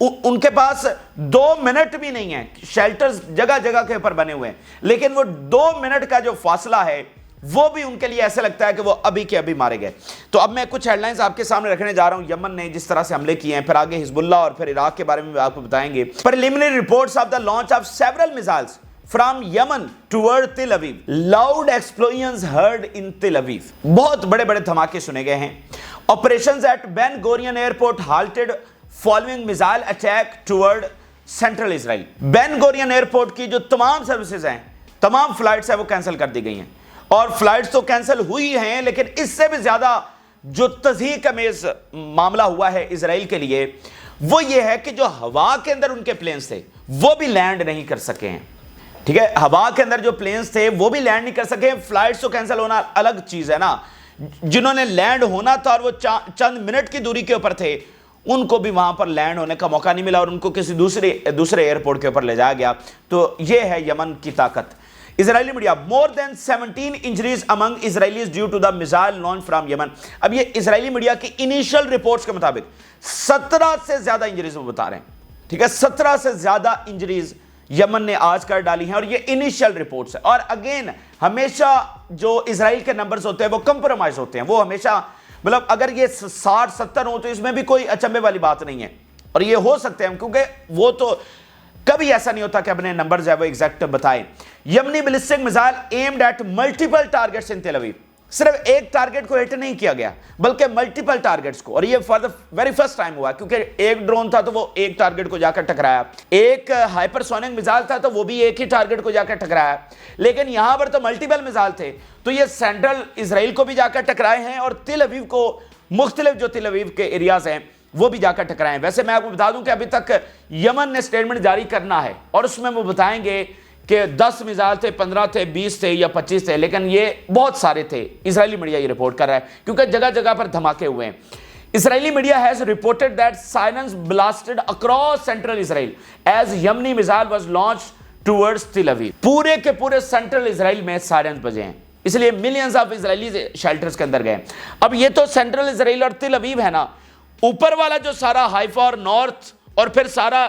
ان کے پاس 2 منٹ بھی نہیں ہے، شیلٹرز جگہ جگہ کے اوپر بنے ہوئے ہیں، لیکن وہ 2 منٹ کا جو فاصلہ ہے وہ بھی ان کے لیے ایسے لگتا ہے کہ وہ ابھی کے ابھی مارے گئے۔ تو اب میں کچھ ہیڈ لائنز آپ کے سامنے رکھنے جا رہا ہوں، یمن نے جس طرح سے حملے کیے ہیں، پھر آگے حزب اللہ اور پھر عراق کے بارے میں آپ کو بتائیں گے۔ Preliminary reports of the launch of several missiles from Yemen toward Tel Aviv, loud ایکسپلوژنز heard in Tel اویو، بہت بڑے بڑے دھماکے سنے گئے ہیں۔ Operations at Ben Gurion airport halted following missile attack toward central Israel. Ben Gurion airport کی جو تمام سروسز ہیں، تمام فلائٹس ہیں، وہ کینسل کر دی گئی ہیں، اور فلائٹس تو کینسل ہوئی ہیں، لیکن اس سے بھی زیادہ جو تضحیک امیز معاملہ ہوا ہے اسرائیل کے لیے وہ یہ ہے کہ جو ہوا کے اندر ان کے پلینز تھے وہ بھی لینڈ نہیں کر سکے ہیں۔ ٹھیک ہے، ہوا کے اندر جو پلینز تھے وہ بھی لینڈ نہیں کر سکے۔ فلائٹس تو کینسل ہونا الگ چیز ہے نا، جنہوں نے لینڈ ہونا تھا اور وہ چند منٹ کی دوری کے اوپر تھے، ان کو بھی وہاں پر لینڈ ہونے کا موقع نہیں ملا اور ان کو کسی دوسرے ایئرپورٹ کے اوپر لے جایا گیا۔ تو یہ ہے یمن کی طاقت۔ اسرائیلی media more than 17 injuries among Israelis due to the missile launch from Yemen۔ اب یہ اسرائیلی میڈیا کی انیشل رپورٹس کے مطابق 17 سے زیادہ انجریز وہ بتا رہے ہیں۔ ٹھیک ہے، 17 سے زیادہ انجریز یمن نے آج کر ڈالی ہیں، اور یہ انیشل رپورٹس ہیں۔ اور اگین ہمیشہ جو اسرائیل کے نمبرز ہوتے ہیں وہ کمپرومائز ہوتے ہیں، وہ ہمیشہ مطلب اگر یہ 60-70 ہو تو اس میں بھی کوئی اچنبے والی بات نہیں ہے، اور یہ ہو سکتے ہیں کیونکہ وہ تو کبھی ایسا نہیں ہوتا کہ اپنے نمبرز ہے وہ ایگزیکٹ بتائیں۔ Yemeni ballistic missile aimed at multiple targets in Tel Aviv, صرف ایک ٹارگیٹ کو ہٹ نہیں کیا گیا بلکہ ملٹیپل ٹارگیٹس کو، اور یہ for the very first time ہوا کیونکہ ایک ڈرون تھا تو وہ ایک ٹارگیٹ کو جا کر ٹکرایا، ایک ہائپرسونک میزائل تھا تو وہ بھی ایک ہی ٹارگیٹ کو جا کر ٹکرایا، لیکن یہاں پر تو ملٹیپل میزائل تھے تو یہ سینٹرل اسرائیل کو بھی جا کر ٹکرائے ہیں اور تل اویو کو، مختلف جو تل اویو کے ایریاز ہیں وہ بھی جا کر ٹکرائے ہیں۔ ویسے میں آپ کو بتا دوں کہ ابھی تک یمن نے سٹیٹمنٹ جاری کرنا ہے اور اس میں وہ بتائیں گے کہ 10 میزائل تھے، 15 تھے، 20 تھے یا 25 تھے، لیکن یہ بہت سارے تھے۔ اسرائیلی میڈیا یہ رپورٹ کر رہا ہے کیونکہ جگہ جگہ پر دھماکے ہوئے ہیں۔ اسرائیلی media has reported that sirens blasted across central Israel as Yemeni missile was launched towards Tel Aviv۔ پورے کے پورے سینٹرل اسرائیل میں سائرنز بجے ہیں، اس لیے ملینز آف اسرائیلی شیلٹرز کے اندر گئے۔ اب یہ تو سینٹرل اسرائیل اور تل اویو ہے نا، اوپر والا جو سارا ہائفا اور نارتھ اور پھر سارا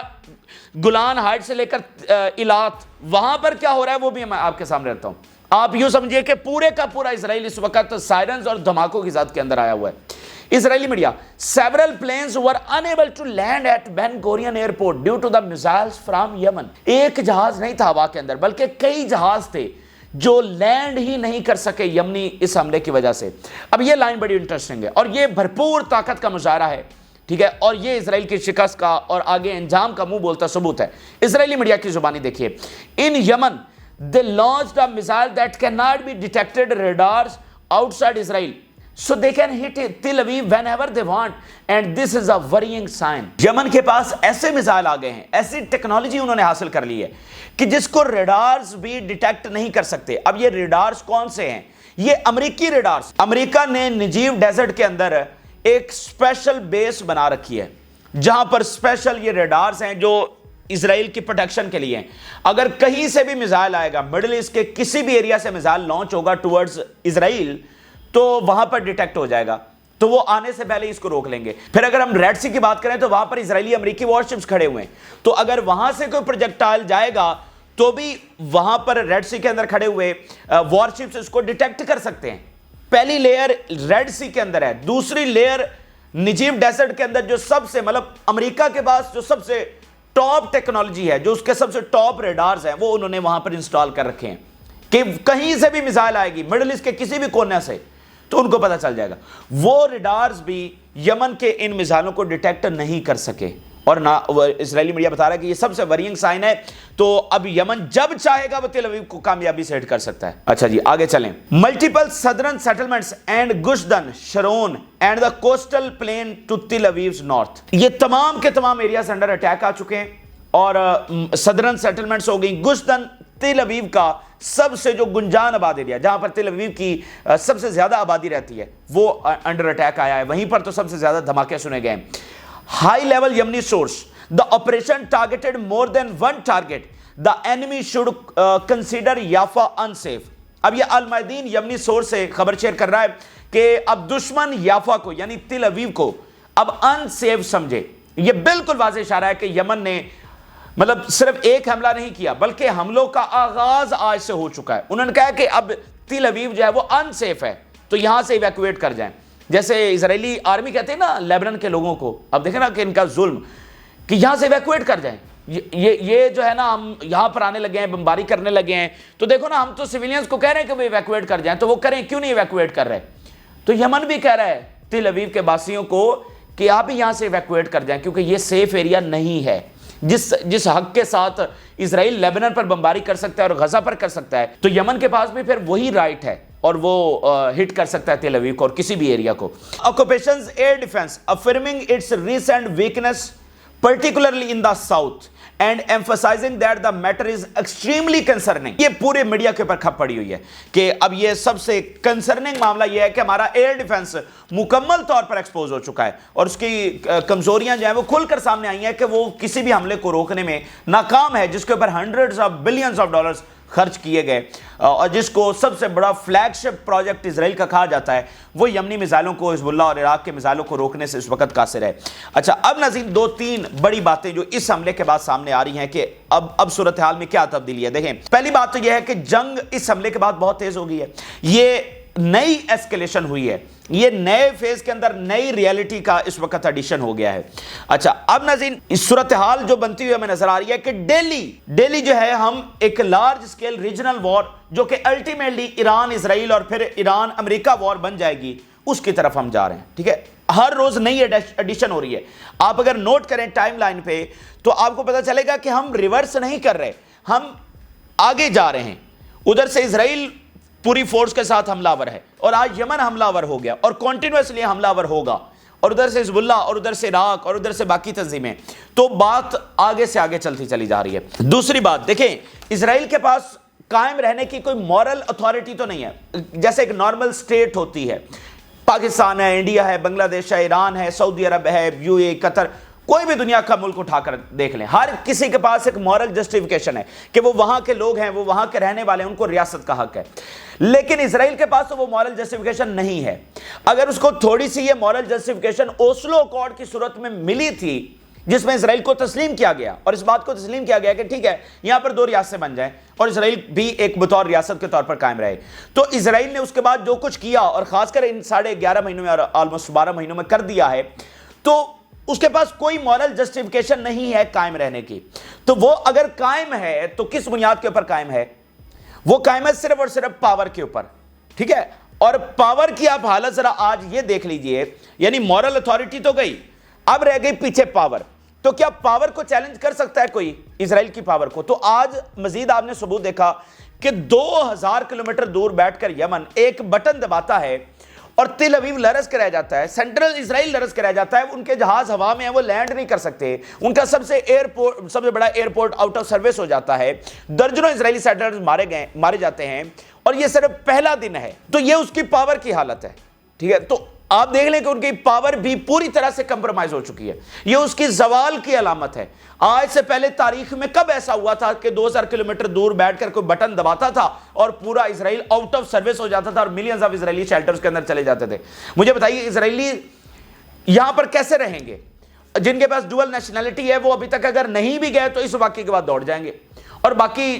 گولان ہائٹ سے لے کر ایلات، وہاں پر کیا ہو رہا ہے وہ بھی میں آپ کے سامنے رکھتا ہوں۔ آپ یوں سمجھیے کہ پورے کا پورا اسرائیل اس وقت سائرنز اور دھماکوں کی ذات کے اندر آیا ہوا ہے۔ Israeli media several planes were unable to land at Ben Gurion airport due to the missiles from Yemen۔ ایک جہاز نہیں تھا ہوا کے اندر بلکہ کئی جہاز تھے جو لینڈ ہی نہیں کر سکے یمنی اس حملے کی وجہ سے۔ اب یہ لائن بڑی انٹرسٹنگ ہے اور یہ بھرپور طاقت کا مظاہرہ ہے، ٹھیک ہے، اور یہ اسرائیل کی شکست کا اور آگے انجام کا منہ بولتا ثبوت ہے۔ اسرائیلی میڈیا کی زبانی دیکھیے، ان یمن they launched a missile that cannot be detected radars outside Israel so they can hit Tel Aviv whenever they want and this is a worrying sign۔ یمن کے پاس ایسے میزائل آ گئے ہیں، ایسی ٹیکنالوجی انہوں نے حاصل کر لی ہے کہ جس کو ریڈارز بھی ڈیٹیکٹ نہیں کر سکتے۔ اب یہ ریڈارز کون سے ہیں؟ یہ امریکی ریڈارز۔ امریکہ نے نجیو ڈیزرٹ کے اندر ایک اسپیشل بیس بنا رکھی ہے جہاں پر اسپیشل یہ ریڈارز ہیں جو اسرائیل کی پروٹیکشن کے لیے ہیں۔ اگر کہیں سے بھی میزائل آئے گا، مڈل ایسٹ کے کسی بھی ایریا سے میزائل لانچ ہوگا ٹورڈز اسرائیل تو وہاں پر ڈیٹیکٹ ہو جائے گا، تو وہ آنے سے پہلے اس کو روک لیں گے۔ پھر اگر ہم ریڈ سی کی بات کریں تو وہاں پر اسرائیلی امریکی وارشپس کھڑے ہوئے ہیں، تو اگر وہاں سے کوئی پروجیکٹائل جائے گا تو بھی وہاں پر ریڈ سی کے اندر کھڑے ہوئے وارشپس اس کو ڈیٹیکٹ کر سکتے ہیں۔ پہلی لیئر ریڈ سی کے اندر ہے، دوسری لیئر نجیو ڈیزرٹ کے اندر جو سب سے مطلب امریکہ کے پاس جو سب سے ٹاپ ٹیکنالوجی ہے، جو اس کے سب سے ٹاپ ریڈارز ہیں، وہ انہوں نے وہاں پر انسٹال کر رکھے ہیں کہ کہیں سے بھی میزائل آئے گی مڈل ایسٹ کے کسی بھی کونے سے تو ان کو پتہ چل جائے گا۔ وہ ریڈارز بھی یمن کے ان میزائلوں کو ڈیٹیکٹ نہیں کر سکے، اور نہ اسرائیلی میڈیا بتا رہا ہے کہ یہ سب سے ورینگ سائن ہے۔ تو اب یمن جب چاہے گا وہ تل اویو کو کامیابی سے ہٹ کر سکتا ہے۔ اچھا جی آگے چلیں۔ Multiple southern settlements and Gush Dan, Sharon and the coastal plain to Tel Aviv's north, یہ تمام کے تمام ایریاز انڈر اٹیک آ چکے ہیں، اور سدرن سیٹلمنٹس ہو گئی۔ گشدن تل اویو کا سب سے جو گنجان آباد ایریا جہاں پر تل اویو کی سب سے زیادہ آبادی رہتی ہے وہ انڈر اٹیک آیا ہے، وہیں پر تو سب سے زیادہ دھماکے سنے گئے ہیں۔ ہائی لیول یمنی source, the operation targeted more than one target, the enemy should consider Jaffa unsafe۔ اب یہ المعدین یمنی سورس سے خبر شیئر کر رہا ہے کہ اب دشمن یافا کو یعنی تل اویو کو اب ان سیف سمجھے، یہ بالکل واضح اشارہ ہے کہ یمن نے مطلب صرف ایک حملہ نہیں کیا بلکہ حملوں کا آغاز آج سے ہو چکا ہے. انہوں نے کہا کہ اب تل ابیب جو ہے وہ ان سیف ہے تو یہاں سے ایویکویٹ کر جائیں. جیسے اسرائیلی آرمی کہتے ہیں نا لیبنان کے لوگوں کو, اب دیکھیں نا کہ ان کا ظلم, کہ یہاں سے ایویکویٹ کر جائیں. یہ جو ہے نا ہم یہاں پر آنے لگے ہیں, بمباری کرنے لگے ہیں, تو دیکھو نا ہم تو سویلینز کو کہہ رہے ہیں کہ وہ ایویکویٹ کر جائیں, تو وہ کریں کیوں نہیں ایویکویٹ کر رہے. تو یمن بھی کہہ رہا ہے تل ابیب کے باسیوں کو کہ آپ ہی یہاں سے ایویکویٹ کر جائیں کیونکہ یہ سیف ایریا نہیں ہے. جس حق کے ساتھ اسرائیل لیبنان پر بمباری کر سکتا ہے اور غزہ پر کر سکتا ہے, تو یمن کے پاس بھی پھر وہی رائٹ ہے اور وہ ہٹ کر سکتا ہے تل ابیب کو اور کسی بھی ایریا کو. Occupation's air defence affirming its recent weakness particularly in the south and emphasizing that the matter is extremely concerning. یہ پورے میڈیا کے اوپر کھپ پڑی ہوئی ہے کہ اب یہ سب سے کنسرننگ معاملہ یہ ہے کہ ہمارا ایئر ڈیفنس مکمل طور پر ایکسپوز ہو چکا ہے اور اس کی کمزوریاں جو ہیں وہ کھل کر سامنے آئی ہیں کہ وہ کسی بھی حملے کو روکنے میں ناکام ہے, جس کے اوپر hundreds of billions of dollars خرچ کیے گئے اور جس کو سب سے بڑا فلیگ شپ پروجیکٹ اسرائیل کا کہا جاتا ہے, وہ یمنی میزائلوں کو, حزب اللہ اور عراق کے میزائلوں کو روکنے سے اس وقت قاصر ہے. اچھا, اب ناظرین دو تین بڑی باتیں جو اس حملے کے بعد سامنے آ رہی ہیں کہ اب صورتحال میں کیا تبدیلی ہے. دیکھیں, پہلی بات تو یہ ہے کہ جنگ اس حملے کے بعد بہت تیز ہو گئی ہے. یہ نئی ایسکیلیشن ہوئی ہے, یہ نئے فیز کے اندر نئی ریالٹی کا اس وقت ایڈیشن ہو گیا ہے. اچھا, اب ناظرین اس صورتحال جو بنتی ہوئی ہمیں نظر آ رہی ہے کہ ڈیلی جو ہے ہم ایک لارج اسکیل ریجنل وار جو کہ الٹیمیٹلی ایران اسرائیل اور پھر ایران امریکہ وار بن جائے گی, اس کی طرف ہم جا رہے ہیں. ٹھیک ہے, ہر روز نئی ایڈیشن ہو رہی ہے. آپ اگر نوٹ کریں ٹائم لائن پہ تو آپ کو پتہ چلے گا کہ ہم ریورس نہیں کر رہے, ہم آگے جا رہے ہیں. ادھر سے اسرائیل پوری فورس کے ساتھ حملہ آور ہے اور آج یمن حملہ آور ہو گیا اور کنٹینیوسلی حملہ آور ہوگا, اور ادھر سے حزب اللہ اور ادھر سے عراق اور ادھر سے باقی تنظیمیں, تو بات آگے سے آگے چلتی چلی جا رہی ہے. دوسری بات دیکھیں, اسرائیل کے پاس قائم رہنے کی کوئی مورل اتھارٹی تو نہیں ہے جیسے ایک نارمل سٹیٹ ہوتی ہے. پاکستان ہے, انڈیا ہے, بنگلہ دیش ہے, ایران ہے, سعودی عرب ہے, یو اے, قطر, کوئی بھی دنیا کا ملک اٹھا کر دیکھ لیں, ہر کسی کے پاس ایک مورل جسٹیفیکیشن ہے کہ وہ وہاں کے لوگ ہیں, وہ وہاں کے رہنے والے ہیں, ان کو ریاست کا حق ہے. لیکن اسرائیل کے پاس تو وہ مورل جسٹیفیکیشن نہیں ہے. اگر اس کو تھوڑی سی یہ مورل جسٹیفیکیشن اوسلو اکارڈ کی صورت میں ملی تھی جس میں اسرائیل کو تسلیم کیا گیا اور اس بات کو تسلیم کیا گیا کہ ٹھیک ہے یہاں پر دو ریاستیں بن جائیں اور اسرائیل بھی ایک بطور ریاست کے طور پر قائم رہے, تو اسرائیل نے اس کے بعد جو کچھ کیا اور خاص کر ان 11.5 مہینوں میں اور آلموسٹ 12 مہینوں میں کر دیا ہے, تو اس کے پاس کوئی مورل جسٹیفیکیشن نہیں ہے قائم رہنے کی. تو وہ اگر قائم ہے تو کس بنیاد کے اوپر قائم ہے؟ وہ قائم ہے صرف اور صرف پاور کے اوپر. ٹھیک ہے, اور پاور کی آپ حالت ذرا آج یہ دیکھ لیجئے, یعنی مورل اتھارٹی تو گئی, اب رہ گئی پیچھے پاور. تو کیا پاور کو چیلنج کر سکتا ہے کوئی اسرائیل کی پاور کو؟ تو آج مزید آپ نے ثبوت دیکھا کہ 2000 کلومیٹر دور بیٹھ کر یمن ایک بٹن دباتا ہے اور تل ابیب لرز کے رہ جاتا ہے, سینٹرل اسرائیل لرز کے رہ جاتا ہے. ان کے جہاز ہوا میں ہیں, وہ لینڈ نہیں کر سکتے, ان کا سب سے بڑا ایئرپورٹ آؤٹ آف سروس ہو جاتا ہے, درجنوں اسرائیلی سیٹلرز مارے جاتے ہیں, اور یہ صرف پہلا دن ہے. تو یہ اس کی پاور کی حالت ہے. ٹھیک ہے, تو آپ دیکھ لیں کہ ان کی پاور بھی پوری طرح سے کمپرومائز ہو چکی ہے. یہ اس کی زوال کی علامت ہے. آج سے پہلے تاریخ میں کب ایسا ہوا تھا کہ 2000 کلومیٹر دور بیٹھ کر کوئی بٹن دباتا تھا اور پورا اسرائیل آؤٹ آف سروس ہو جاتا تھا اور ملینز آف اسرائیلی شیلٹرز کے اندر چلے جاتے تھے؟ مجھے بتائیے اسرائیلی یہاں پر کیسے رہیں گے؟ جن کے پاس ڈوئل نیشنلٹی ہے وہ ابھی تک اگر نہیں بھی گئے تو اس واقعے کے بعد دوڑ جائیں گے, اور باقی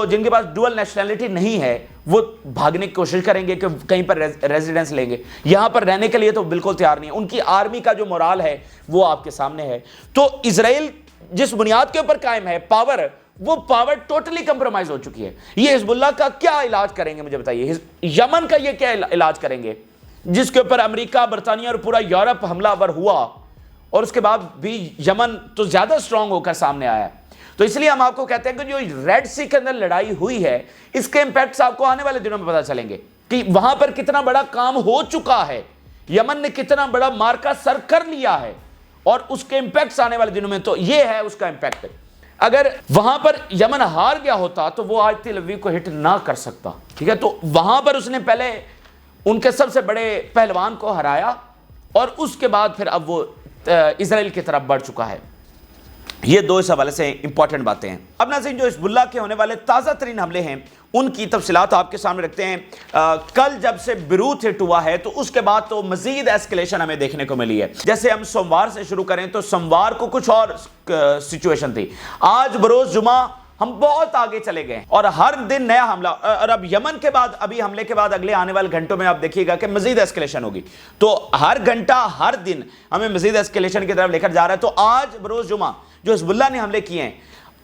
جن کے پاس ڈوئل نیشنلٹی نہیں ہے وہ بھاگنے کی کوشش کریں گے کہ کہیں پر ریزیڈنس لیں گے. یہاں پر رہنے کے لیے تو بالکل تیار نہیں ہے. ان کی آرمی کا جو مورال ہے وہ آپ کے سامنے ہے. تو اسرائیل جس بنیاد کے اوپر قائم ہے پاور, وہ پاور ٹوٹلی کمپرومائز ہو چکی ہے. یہ حزب اللہ کا کیا علاج کریں گے؟ مجھے بتائیے, یمن کا یہ کیا علاج کریں گے جس کے اوپر امریکہ, برطانیہ اور پورا یورپ حملہ آور ہوا, اور اس کے بعد بھی یمن تو زیادہ سٹرونگ ہو کر سامنے آیا ہے. تو اس لیے ہم آپ کو کہتے ہیں کہ جو ریڈ سی کے اندر لڑائی ہوئی ہے اس کے امپیکٹس آپ کو آنے والے دنوں میں پتہ چلیں گے کہ وہاں پر کتنا بڑا کام ہو چکا ہے, یمن نے کتنا بڑا مارکا سر کر لیا ہے, اور اس کے امپیکٹس آنے والے دنوں میں. تو یہ ہے اس کا امپیکٹ. اگر وہاں پر یمن ہار گیا ہوتا تو وہ آج تل ابیب کو ہٹ نہ کر سکتا. ٹھیک ہے, تو وہاں پر اس نے پہلے ان کے سب سے بڑے پہلوان کو ہرایا اور اس کے بعد پھر اب وہ اسرائیل کی طرف بڑھ چکا ہے. یہ دو اس حوالے سے امپورٹنٹ باتیں ہیں۔ اب ناظرین جو حزب اللہ کے ہونے والے تازہ ترین حملے ہیں ان کی تفصیلات آپ کے سامنے رکھتے ہیں۔ کل جب سے بیروت ہٹ ہوا ہے تو اس کے بعد تو مزید ایسکیلیشن ہمیں دیکھنے کو ملی ہے۔ جیسے ہم سوموار سے شروع کریں تو سوموار کو کچھ اور سچویشن تھی، آج بروز جمعہ ہم بہت آگے چلے گئے اور ہر دن نیا حملہ، اور اب یمن کے بعد ابھی حملے کے بعد اگلے آنے والے گھنٹوں میں آپ دیکھیے گا کہ مزید ایسکیلیشن ہوگی، تو ہر گھنٹہ ہر دن ہمیں مزید ایسکیلیشن کی طرف لے کر جا رہا ہے۔ تو آج بروز جمعہ جو حزب اللہ نے حملے کیے ہیں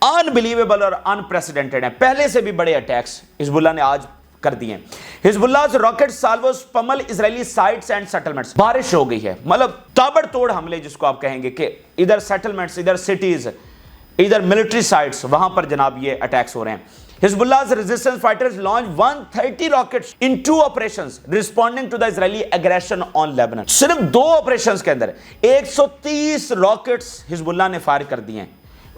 انبلیویبل اور انپریسیڈنٹڈ ہیں، پہلے سے بھی بڑے اٹیکس حزب اللہ نے آج کر دیے ہیں۔ Hezbollah rocket salvos pummel Israeli sites and settlements, بارش ہو گئی ہے، مطلب تابڑ توڑ حملے جس کو آپ کہیں گے کہ ادھر سیٹلمنٹس، ادھر سٹیز، ادھر ملٹری سائٹس، وہاں پر جناب یہ اٹیکس ہو رہے ہیں۔ Hezbollah resistance fighters launch 130 rockets in 2 operations responding to the Israeli aggression on Lebanon. صرف 2 آپریشنز کے اندر 130 راکٹس حزب اللہ نے فائر کر دیے ہیں۔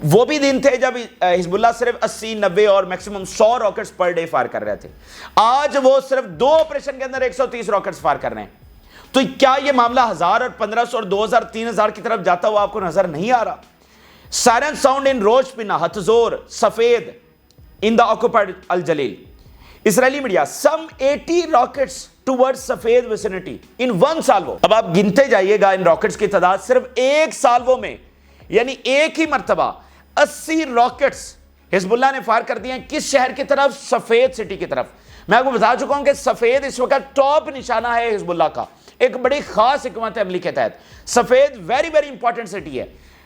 وہ بھی دن تھے جب حزب اللہ صرف 80، 90 اور maximum 100 rockets per day fire کر رہے تھے، آج وہ صرف 2 آپریشن کے اندر 130 راکٹس فائر کر رہے ہیں۔ تو کیا یہ معاملہ 1000 اور 1500 اور 2000 3000 کی طرف جاتا ہوا آپ کو نظر نہیں آ رہا؟ سائرن ساؤنڈ ان روش پنا، ہتزور، سفید in the occupied الجلیل۔ Israeli media some 80 rockets towards سفید vicinity in 1 salvo۔ اب آپ گنتے جائیے گا ان راکٹس کی تعداد صرف ایک سالووں میں، یعنی ایک ہی مرتبہ 80 راکٹس حزب اللہ نے فائر کر دیے ہیں۔ کس شہر کی طرف؟ سفید سٹی کی طرف۔ میں آپ کو بتا چکا ہوں کہ سفید اس وقت ٹاپ نشانہ ہے حزب اللہ کا، ایک بڑی خاص حکمت عملی کے تحت۔ سفید ویری ویری امپورٹنٹ سٹی ہے،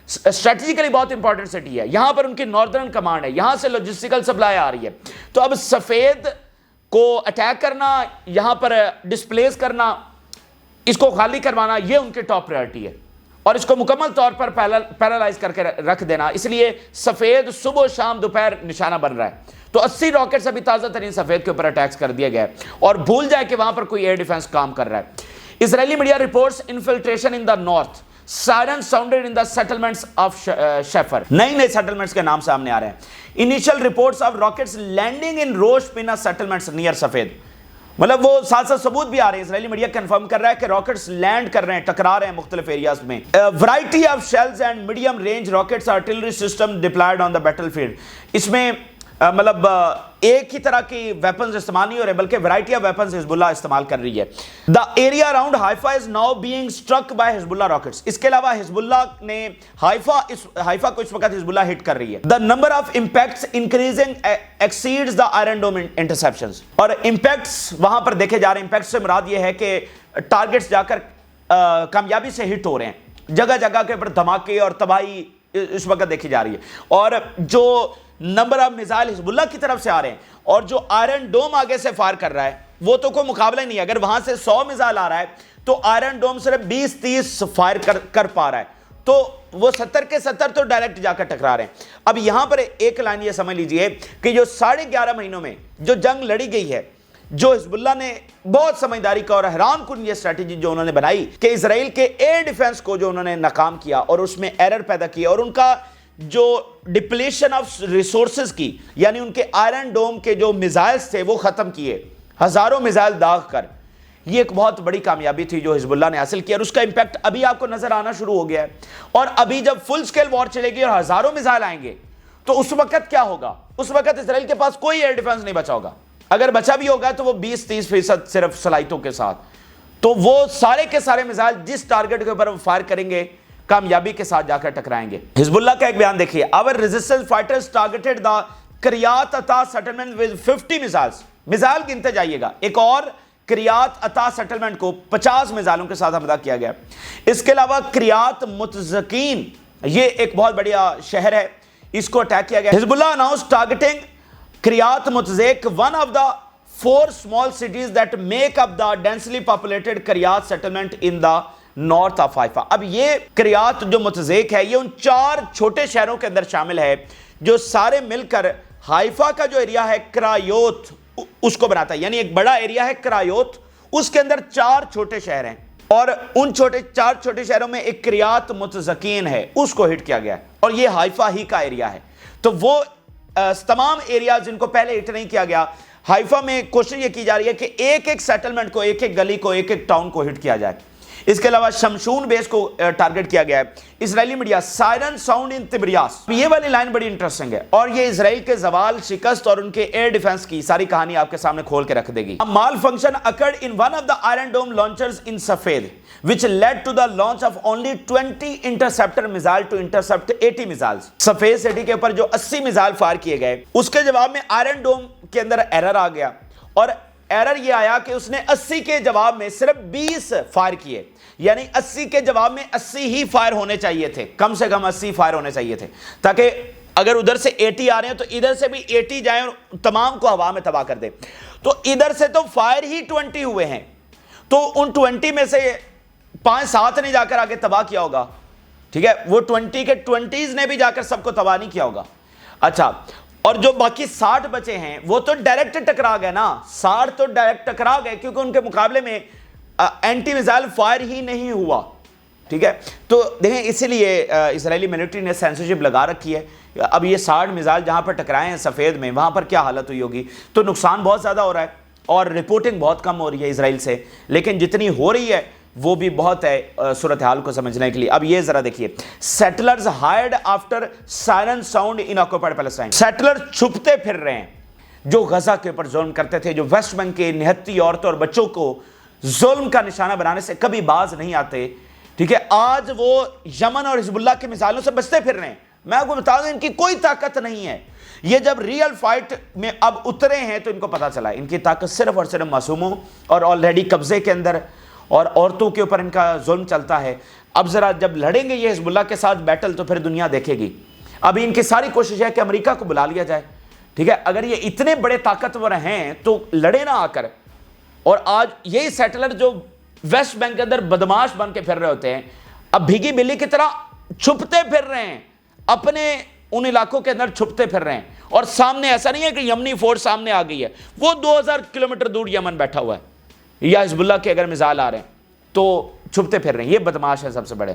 اسٹریٹجیکلی بہت امپورٹنٹ سٹی ہے، یہاں پر ان کی ناردرن کمانڈ ہے، یہاں سے لاجسٹیکل سپلائی آ رہی ہے۔ تو اب سفید کو اٹیک کرنا، یہاں پر ڈسپلیس کرنا، اس کو خالی کروانا، یہ ان کی ٹاپ پرائرٹی ہے، اور اس کو مکمل طور پر پیرالائز کر کے رکھ دینا، اس لیے سفید صبح شام دوپہر نشانہ بن رہا ہے۔ تو 80 راکٹس ابھی تازہ ترین سفید کے اوپر اٹیکس کر دیا گیا ہے، اور بھول جائے کہ وہاں پر کوئی ایئر ڈیفنس کام کر رہا ہے۔ Israeli media reports infiltration in the north, siren sounded in the settlements of Shefer, نئے سیٹلمنٹس کے نام سامنے آ رہے ہیں۔ Initial reports of rockets landing in Rosh Pinna settlements near سفید، مطلب وہ ساتھ ساتھ ثبوت بھی آ رہے ہیں، اسرائیلی میڈیا کنفرم کر رہا ہے کہ راکٹس لینڈ کر رہے ہیں، ٹکرا رہے ہیں مختلف ایریاز میں۔ Variety of shells and medium range rockets artillery system deployed on the battlefield, اس میں مطلب ایک ہی طرح کی ویپنز استعمال نہیں ہو رہے بلکہ ورائٹی آف ویپنز حزب اللہ استعمال کر رہی ہے۔ The area around Haifa is now being struck by Hezbollah rockets, اس کے علاوہ حزب اللہ نے حائفہ کو اس وقت حزب اللہ ہٹ کر رہی ہے۔ The number of impacts increasing exceeds the Iron Dome interceptions, اور امپیکٹس وہاں پر دیکھے جا رہے ہیں۔ امپیکٹ سے مراد یہ ہے کہ ٹارگٹس جا کر کامیابی سے ہٹ ہو رہے ہیں، جگہ جگہ کے اوپر دھماکے اور تباہی اس وقت دیکھی جا رہی ہے، اور جو نمبر آف میزائل حزب اللہ کی طرف سے آ رہے ہیں اور جو آئرن ڈوم آگے سے فائر کر رہا ہے وہ تو کوئی مقابلہ نہیں ہے۔ اگر وہاں سے 100 میزائل آ رہا ہے تو آئرن ڈوم صرف 20-30 فائر کر پا رہا ہے، تو وہ 70 کے 70 تو ڈائریکٹ جا کر ٹکرا رہے ہیں۔ اب یہاں پر ایک لائن یہ سمجھ لیجئے کہ جو 11.5 مہینوں میں جو جنگ لڑی گئی ہے، جو حزب اللہ نے بہت سمجھداری کا اور حیران کن یہ اسٹریٹجی جو انہوں نے بنائی کہ اسرائیل کے ایئر ڈیفنس کو جو انہوں نے ناکام کیا اور اس میں ایرر پیدا کیا، اور ان کا جو ڈپلیشن آف ریسورسز کی، یعنی ان کے آئرن ڈوم کے جو میزائلز تھے وہ ختم کیے، ہزاروں میزائل داغ کر، یہ ایک بہت بڑی کامیابی تھی جو حزب اللہ نے حاصل کیا، اور اس کا امپیکٹ ابھی آپ کو نظر آنا شروع ہو گیا ہے۔ اور ابھی جب فل سکیل وار چلے گی اور ہزاروں میزائل آئیں گے تو اس وقت کیا ہوگا؟ اس وقت اسرائیل کے پاس کوئی ایئر ڈیفنس نہیں بچا ہوگا، اگر بچا بھی ہوگا تو وہ 20-30% صرف صلاحیتوں کے ساتھ، تو وہ سارے کے سارے میزائل جس ٹارگٹ کے اوپر وہ فائر کریں گے کامیابی کے ساتھ جا کر ٹکرائیں گے۔ حزب اللہ کا ایک بیان دیکھیے، our resistance fighters targeted the Kiryat Ata settlement with 50 missiles، missile گنتے جائیے گا، ایک اور کریات اتا سیٹلمنٹ کو 50 میزائلوں کے ساتھ حملہ کیا گیا۔ اس کے علاوہ کریات متزکین، یہ ایک بہت بڑا شہر ہے، اس کو اٹیک کیا گیا۔ حزب اللہ announced targeting Kiryat متزیک، one of the 4 small cities that make up the densely populated Kiryat settlement in the north of حائفہ۔ اب یہ کریات جو متزیک ہے یہ ان 4 چھوٹے شہروں کے اندر شامل ہے جو سارے مل کر حائفہ کا جو ایریا ہے کرایوت اس کو بناتا ہے، یعنی ایک بڑا ایریا ہے کرایوت، اس کے اندر 4 چھوٹے شہر ہیں، اور ان 4 چھوٹے شہروں میں ایک کریات متزکین ہے، اس کو ہٹ کیا گیا ہے، اور یہ حائفہ ہی کا ایریا ہے۔ تو وہ تمام ایریا جن کو پہلے ہٹ نہیں کیا گیا، حائفہ میں کوشش یہ کی جا رہی ہے کہ ایک ایک سیٹلمنٹ کو، ایک ایک گلی کو، ایک ایک ٹاؤن کو ہٹ کیا جائے۔ اس کے علاوہ شمشون بیس کو ٹارگٹ کیا گیا ہے. اسرائیلی میڈیا سائرن ساؤنڈ ان تبریاس. یہ والی لائن بڑی انٹرسٹنگ ہے اور یہ اسرائیل کے زوال، شکست اور ان کے ایئر ڈیفنس کی ساری کہانی آپ کے سامنے کھول کے رکھ دے گی. مال function occurred in one of the Iron Dome launchers in Safed which led to the launch of only 20 interceptor missile to intercept 80 missiles. سفید سٹی کے اوپر جو 80 میزائل فائر کیے گئے اس کے جواب میں آئرن ڈوم کے اندر ایرر آ گیا اور ایرر یہ آیا کہ اس نے 80 کے جواب میں صرف 20 فائر کیے. یعنی 80 کے جواب میں 80 ہی فائر ہونے چاہیے تھے، کم سے کم 80 فائر ہونے چاہیے تھے تاکہ اگر ادھر سے 80 آ رہے ہیں تو ادھر سے بھی 80 جائیں اور تمام کو ہوا میں تباہ کر دے. تو ادھر سے تو فائر ہی 20 ہوئے ہیں، تو ان 20 میں سے 5-7 نے جا کر آگے تباہ کیا ہوگا. ٹھیک ہے، وہ 20 کے 20s نے بھی جا کر سب کو تباہ نہیں کیا ہوگا. اچھا، اور جو باقی 60 بچے ہیں وہ تو ڈائریکٹ ٹکرا گئے نا. 60 تو ڈائریکٹ ٹکرا گئے کیونکہ ان کے مقابلے میں اینٹی میزائل فائر ہی نہیں ہوا. ٹھیک ہے، تو دیکھیں اسی لیے اسرائیلی ملٹری نے سینسرشپ لگا رکھی ہے. اب یہ 60 میزائل جہاں پر ٹکرائے ہیں سفید میں، وہاں پر کیا حالت ہوئی ہوگی. تو نقصان بہت زیادہ ہو رہا ہے اور رپورٹنگ بہت کم ہو رہی ہے اسرائیل سے، لیکن جتنی ہو رہی ہے وہ بھی بہت ہے صورتحال کو سمجھنے کے لیے. اب یہ ذرا دیکھیے، settlers hide after siren sound in occupied Palestine. Settler چھپتے پھر رہے ہیں جو غزہ کے اوپر ظلم کرتے تھے، جو ویسٹ بینک کے نہتی عورتوں اور بچوں کو ظلم کا نشانہ بنانے سے کبھی باز نہیں آتے. ٹھیک ہے، آج وہ یمن اور حزب اللہ کے مثالوں سے بچتے پھر رہے ہیں. میں آپ کو بتا دوں ان کی کوئی طاقت نہیں ہے. یہ جب ریئل فائٹ میں اب اترے ہیں تو ان کو پتا چلا ان کی طاقت صرف اور صرف معصوموں اور آلریڈی قبضے کے اندر اور عورتوں کے اوپر ان کا ظلم چلتا ہے. اب ذرا جب لڑیں گے یہ حزب اللہ کے ساتھ بیٹل تو پھر دنیا دیکھے گی. ابھی ان کی ساری کوشش ہے کہ امریکہ کو بلا لیا جائے. ٹھیک ہے، اگر یہ اتنے بڑے طاقتور ہیں تو لڑے نہ آ کر. اور آج یہی سیٹلر جو ویسٹ بینک کے اندر بدماش بن کے پھر رہے ہوتے ہیں، اب بھیگی بلی کی طرح چھپتے پھر رہے ہیں، اپنے ان علاقوں کے اندر چھپتے پھر رہے ہیں. اور سامنے ایسا نہیں ہے کہ یمنی فورس سامنے آ گئی ہے، وہ 2000 کلومیٹر دور یمن بیٹھا ہوا ہے. یا حزب اللہ کے اگر میزائل آ رہے ہیں تو چھپتے پھر رہے ہیں. یہ بدماش ہے سب سے بڑے.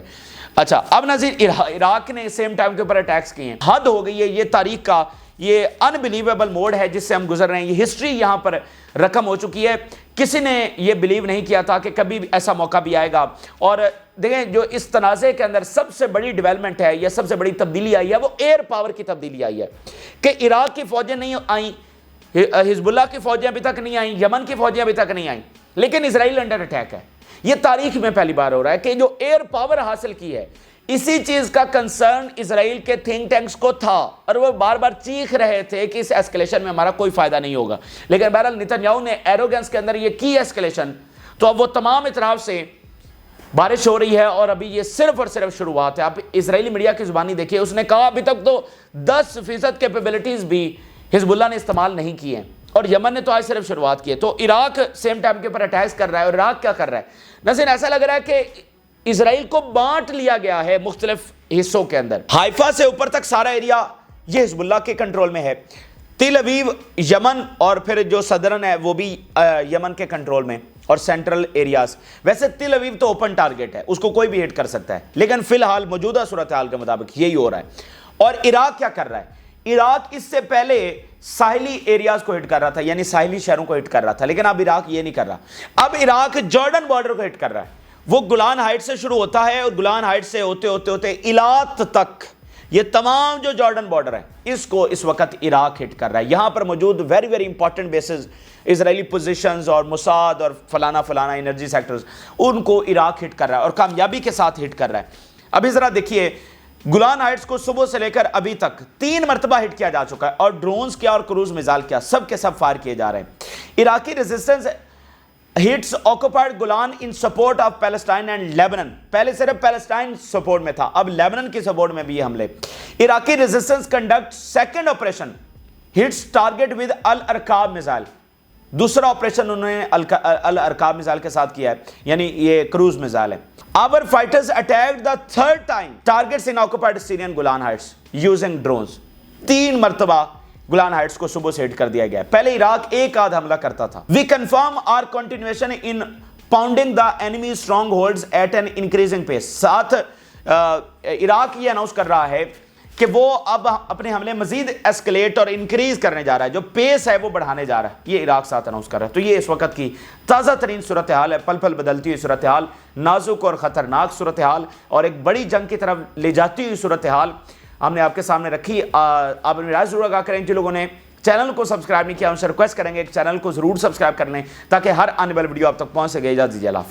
اچھا، اب ناظرین عراق نے سیم ٹائم کے اوپر اٹیکس کیے ہیں. حد ہو گئی ہے. یہ تاریخ کا یہ انبلیویبل موڈ ہے جس سے ہم گزر رہے ہیں. یہ ہسٹری یہاں پر رقم ہو چکی ہے. کسی نے یہ بلیو نہیں کیا تھا کہ کبھی ایسا موقع بھی آئے گا. اور دیکھیں جو اس تنازع کے اندر سب سے بڑی ڈیولپمنٹ ہے یا سب سے بڑی تبدیلی آئی ہے وہ ایئر پاور کی تبدیلی آئی ہے کہ عراق کی فوجیں نہیں آئیں، حزب اللہ کی فوجیں ابھی تک نہیں آئیں، یمن کی فوجیں ابھی تک نہیں آئیں، لیکن اسرائیل انڈر اٹیک ہے. یہ تاریخ میں پہلی بار ہو رہا ہے کہ جو ایئر پاور حاصل کی ہے. اسی چیز کا کنسرن اسرائیل کے تھنک ٹینکس کو تھا اور وہ بار بار چیخ رہے تھے کہ اس ایسکلیشن میں ہمارا کوئی فائدہ نہیں ہوگا. لیکن بہرحال نتنیاہو نے ایروگنس کے اندر یہ کی ایسکلیشن، تو اب وہ تمام اطراف سے بارش ہو رہی ہے اور ابھی یہ صرف اور صرف شروعات ہے. آپ اسرائیلی میڈیا کی زبانی دیکھیے، اس نے کہا ابھی تک تو 10% کیپیبلٹیز بھی حزب اللہ نے استعمال نہیں کی ہیں اور یمن نے تو آج صرف شروعات کی ہے. تو عراق سیم ٹائم کے اوپر اٹیک کر رہا ہے. اور عراق کیا کر رہا ہے؟ ناظرین ایسا لگ رہا ہے کہ اسرائیل کو بانٹ لیا گیا ہے مختلف حصوں کے اندر. حائفہ سے اوپر تک سارا ایریا یہ حزب اللہ کے کنٹرول میں ہے. تل ابیب یمن اور پھر جو صدرن ہے وہ بھی یمن کے کنٹرول میں اور سینٹرل ایریاز. ویسے تل ابیب تو اوپن ٹارگٹ ہے، اس کو کوئی بھی ہٹ کر سکتا ہے، لیکن فی الحال موجودہ صورتحال کے مطابق یہی ہو رہا ہے. اور عراق کیا کر رہا ہے؟ عراق اس سے پہلے ساحلی ایریاز کو ہٹ کر رہا تھا، یعنی ساحلی شہروں کو ہٹ کر رہا تھا، لیکن اب عراق یہ نہیں کر رہا. اب عراق جارڈن بارڈر کو ہٹ کر رہا ہے. وہ گولان ہائٹ سے شروع ہوتا ہے اور گولان ہائٹ سے ہوتے ہوتے ہوتے ایلات تک، یہ تمام جو جارڈن بارڈر ہے اس کو اس وقت عراق ہٹ کر رہا ہے. یہاں پر موجود ویری ویری امپورٹنٹ بیسز، اسرائیلی پوزیشنز اور موساد اور فلانا فلانا انرجی سیکٹرز، ان کو عراق ہٹ کر رہا ہے اور کامیابی کے ساتھ ہٹ کر رہا ہے. ابھی ذرا دیکھیے گولان ہائٹس کو صبح سے لے کر ابھی تک 3 مرتبہ ہٹ کیا جا چکا ہے اور ڈرونز کیا اور کروز میزائل کیا سب کے سب فائر کیے جا رہے ہیں. Iraqi resistance hits occupied Golan in support of Palestine and Lebanon. پہلے صرف پیلسٹائن سپورٹ میں تھا، اب لیبنن کی سپورٹ میں بھی یہ حملے. Iraqi resistance conduct second operation hits target with al Arqab missile. دوسرا آپریشن انہوں نے الارکاب میزائل کے ساتھ کیا ہے، یعنی یہ کروز میزائل ہے. Our fighters attacked the third time targets in occupied Syrian Golan Heights using drones. 3 مرتبہ گولان ہائٹس کو صبح سے ہٹ کر دیا گیا. پہلے عراق ایک آدھ حملہ کرتا تھا. We confirm our continuation in pounding the enemy strongholds at an increasing pace. ساتھ عراق یہ اناؤنس کر رہا ہے کہ وہ اب اپنے حملے مزید ایسکلیٹ اور انکریز کرنے جا رہا ہے، جو پیس ہے وہ بڑھانے جا رہا ہے، یہ عراق ساتھ اناؤنس کر رہا ہے۔ تو یہ اس وقت کی تازہ ترین صورتحال ہے، پل پل بدلتی ہوئی صورتحال، نازک اور خطرناک صورتحال، اور ایک بڑی جنگ کی طرف لے جاتی ہوئی صورتحال ہم نے آپ کے سامنے رکھی۔ آپ اپنی رائے ضرور آگاہ کریں۔ جن لوگوں نے چینل کو سبسکرائب نہیں کیا ان سے ریکویسٹ کریں گے کہ چینل کو ضرور سبسکرائب کر لیں تاکہ ہر آنے والی ویڈیو آپ تک پہنچ سکے۔ اجازت دیجیے، اللہ حافظ۔